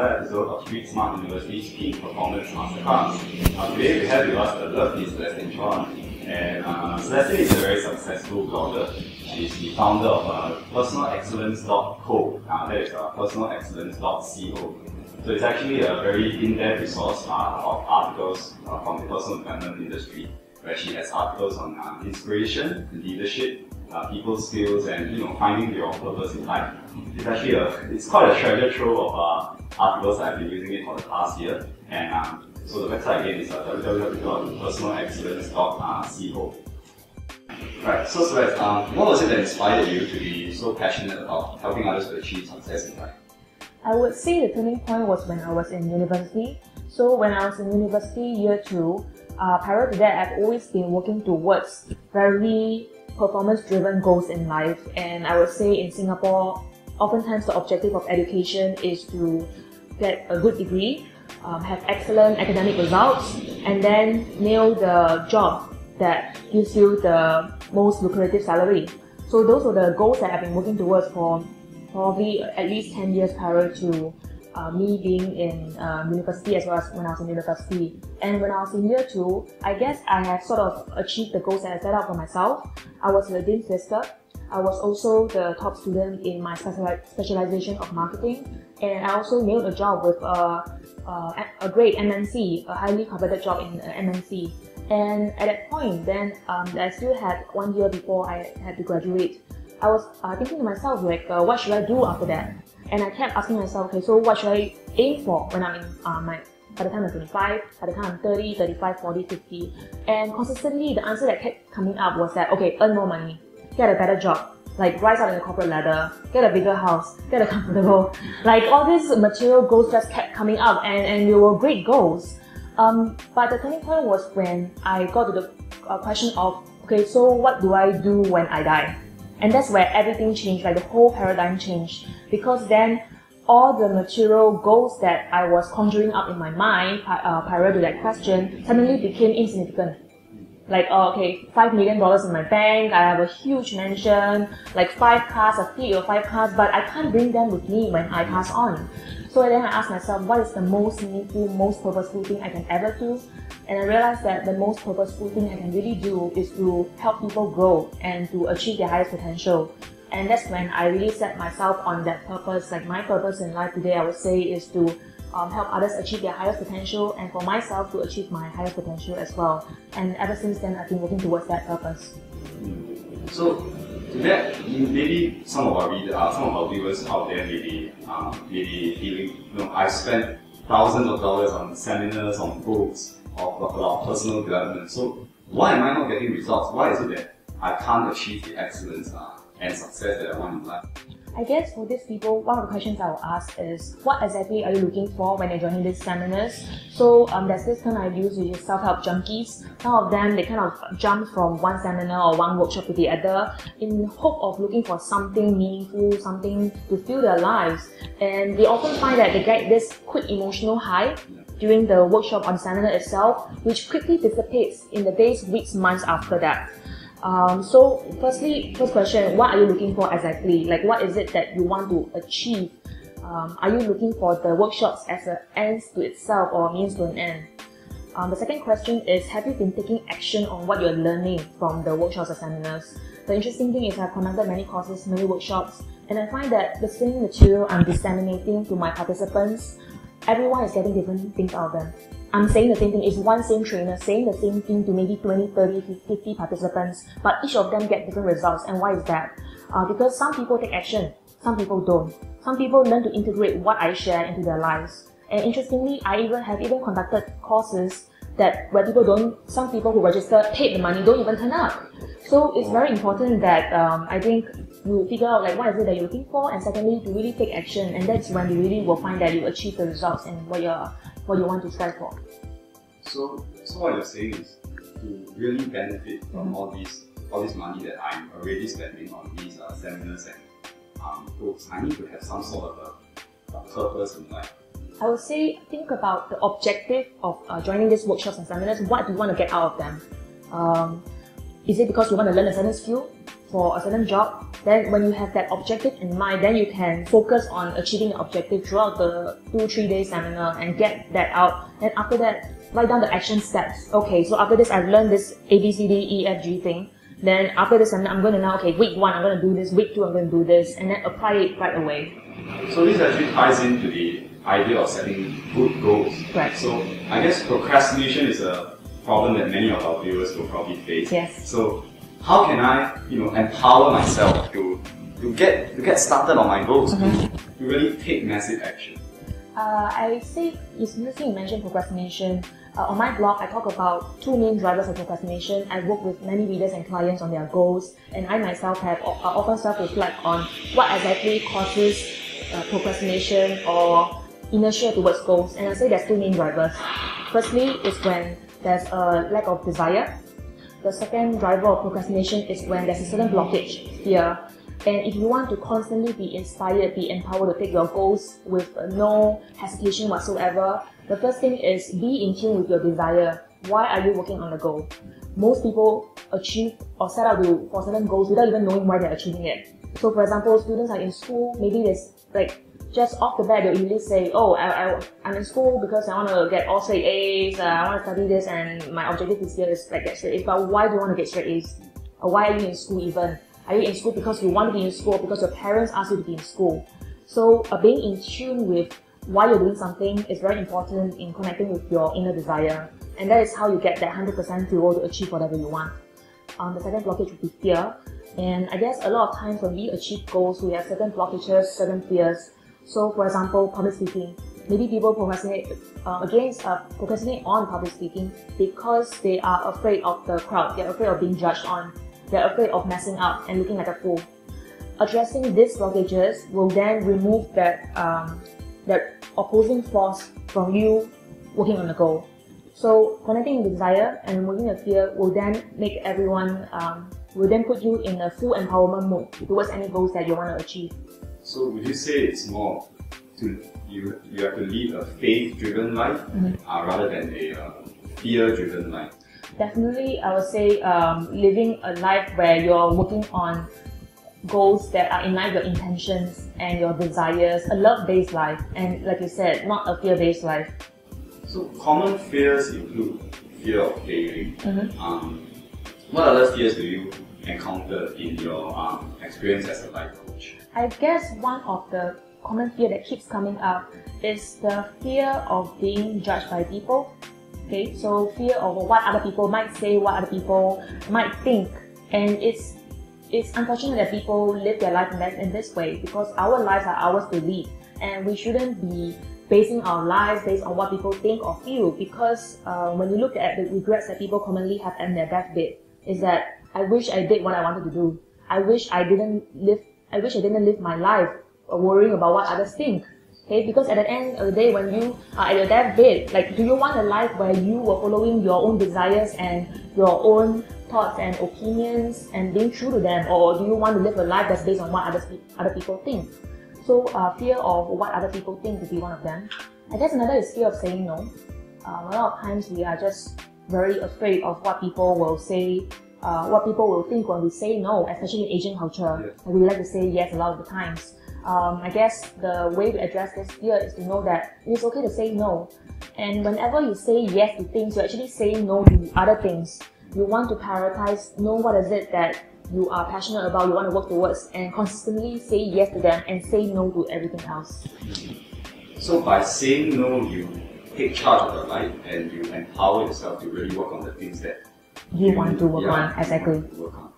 another episode of Street Smart University's Peak Performance Masterclass. Today we have with us the lovely Celestine Chua. And Celestine is a very successful blogger. She's the founder of personalexcellence.co, that is personalexcellence.co. So it's actually a very in-depth resource of articles from the personal development industry, where she has articles on inspiration, leadership, people skills, and finding your purpose in life. It's actually it's quite a treasure trove of articles. I've been using it for the past year, and so the website again is www.personalexcellence.co. Right. So Celeste, what was it that inspired you to be so passionate about helping others to achieve success in life? I would say the turning point was when I was in university. So when I was in university year 2, prior to that, I've always been working towards very performance-driven goals in life. And I would say in Singapore, oftentimes the objective of education is to get a good degree, have excellent academic results, and then nail the job that gives you the most lucrative salary. So those were the goals that I've been working towards for probably at least 10 years prior to me being in university, as well as when I was in university. And when I was in year 2, I guess I have sort of achieved the goals that I set out for myself. I was the Dean's Lister. I was also the top student in my specialization of marketing, and I also nailed a job with a great MNC, a highly coveted job in MNC. And at that point, then I still had 1 year before I had to graduate. I was thinking to myself, like, what should I do after that? And I kept asking myself, okay, so what should I aim for when I'm in by the time I'm 25, by the time I'm 30, 35, 40, 50. And consistently, the answer that kept coming up was that, okay, earn more money, get a better job, like rise up in the corporate ladder, get a bigger house, get a comfortable, like all these material goals just kept coming up, and they were great goals. But the turning point was when I got to the question of, okay, so what do I do when I die? And that's where everything changed, like the whole paradigm changed. Because then all the material goals that I was conjuring up in my mind prior to that question suddenly became insignificant. Like, okay, $5 million in my bank, I have a huge mansion, like 5 cars, a fleet of 5 cars, but I can't bring them with me when I pass on. So then I asked myself, what is the most meaningful, most purposeful thing I can ever do? And I realized that the most purposeful thing I can really do is to help people grow and to achieve their highest potential. And that's when I really set myself on that purpose. Like, my purpose in life today, I would say, is to help others achieve their highest potential, and for myself to achieve my highest potential as well. And ever since then, I've been working towards that purpose. So, to that, maybe some of our viewers out there may be feeling, I've spent thousands of dollars on seminars, on books, of personal development. So, why am I not getting results? Why is it that I can't achieve the excellence and success that I want in life? I guess for these people, one of the questions I will ask is, what exactly are you looking for when you're joining these seminars? So there's this term I use, which is self-help junkies. Some of them, they kind of jump from one seminar or one workshop to the other in hope of looking for something meaningful, something to fill their lives. And they often find that they get this quick emotional high during the workshop or the seminar itself, which quickly dissipates in the days, weeks, months after that. So first question, what are you looking for exactly? Like, what is it that you want to achieve? Are you looking for the workshops as an end to itself or a means to an end? The second question is, have you been taking action on what you're learning from the workshops or seminars? The interesting thing is I've conducted many courses, many workshops, and I find that the same material I'm disseminating to my participants, everyone is getting different things out of them. I'm saying the same thing, it's one same trainer saying the same thing to maybe 20, 30, 50 participants, but each of them get different results. And why is that? Because some people take action, some people don't. Some people learn to integrate what I share into their lives. And interestingly, I have even conducted courses where people don't, some people who register, paid the money, don't even turn up. So it's very important that I think you figure out like what is it that you're looking for, and secondly, to really take action, and that's when you really will find that you achieve the results and what you want to strive for. So what you're saying is, to really benefit from all this money that I'm already spending on these seminars and books, I need to have some sort of a purpose in life. I would say, think about the objective of joining these workshops and seminars. What do you want to get out of them? Is it because you want to learn a certain skill? for a certain job, then when you have that objective in mind, then you can focus on achieving the objective throughout the 2-3 day seminar and get that out. Then after that, write down the action steps. Okay, so after this, I've learned this A, B, C, D, E, F, G thing. Then after this seminar, I'm going to now, okay, week 1, I'm going to do this, week 2, I'm going to do this, and then apply it right away. So this actually ties into the idea of setting good goals. Right. So I guess procrastination is a problem that many of our viewers will probably face. Yes. So how can I, empower myself to get started on my goals, to really take massive action? I say, it's interesting you mentioned procrastination. On my blog, I talk about 2 main drivers of procrastination. I work with many readers and clients on their goals, and I myself have often self-reflect on what exactly causes procrastination or inertia towards goals. And I say there's 2 main drivers. Firstly is when there's a lack of desire. The second driver of procrastination is when there's a certain blockage, fear. And if you want to constantly be inspired, be empowered to take your goals with no hesitation whatsoever, the first thing is be in tune with your desire. Why are you working on the goal? Most people achieve or set out for certain goals without even knowing why they're achieving it. So for example, students are in school, maybe there's just off the bat, they'll immediately say, oh, I'm in school because I want to get all straight A's, I want to study this, and my objective this year is get straight A's. But why do you want to get straight A's? Or why are you in school even? Are you in school because you want to be in school, because your parents ask you to be in school? So being in tune with why you're doing something is very important in connecting with your inner desire. And that is how you get that 100% fuel to achieve whatever you want. The second blockage would be fear. And I guess a lot of times when we achieve goals, we have certain blockages, certain fears. So for example, public speaking. Maybe people procrastinate on public speaking because they are afraid of the crowd, they're afraid of being judged on. They're afraid of messing up and looking like a fool. Addressing these blockages will then remove that opposing force from you working on the goal. So connecting the desire and removing the fear will then make everyone, will then put you in a full empowerment mode towards any goals that you want to achieve. So would you say it's more you have to lead a faith-driven life rather than a fear-driven life? Definitely, I would say living a life where you're working on goals that are in line with your intentions and your desires, a love-based life, and like you said, not a fear-based life. So common fears include fear of failing. What other fears do you encounter in your experience as a life coach? I guess one of the common fear that keeps coming up is the fear of being judged by people. Okay, so fear of what other people might say, what other people might think, and it's unfortunate that people live their life in this way, because our lives are ours to lead, and we shouldn't be basing our lives based on what people think or feel. Because when you look at the regrets that people commonly have in their deathbed, is that I wish I did what I wanted to do. I wish I didn't live my life worrying about what others think. Okay, because at the end of the day, when you are at your deathbed, do you want a life where you were following your own desires and your own thoughts and opinions and being true to them, or do you want to live a life that's based on what other people think? So fear of what other people think would be one of them. I guess another is fear of saying no. A lot of times we are just very afraid of what people will say, what people will think when we say no, especially in Asian culture. Yeah. We like to say yes a lot of the times. I guess the way to address this fear is to know that it's okay to say no. And whenever you say yes to things, you're actually saying no to other things. You want to prioritize, know what is it that you are passionate about, you want to work towards, and consistently say yes to them and say no to everything else. So by saying no, you take charge of your life and you empower yourself to really work on the things that you want to work on. Exactly. Want to work on.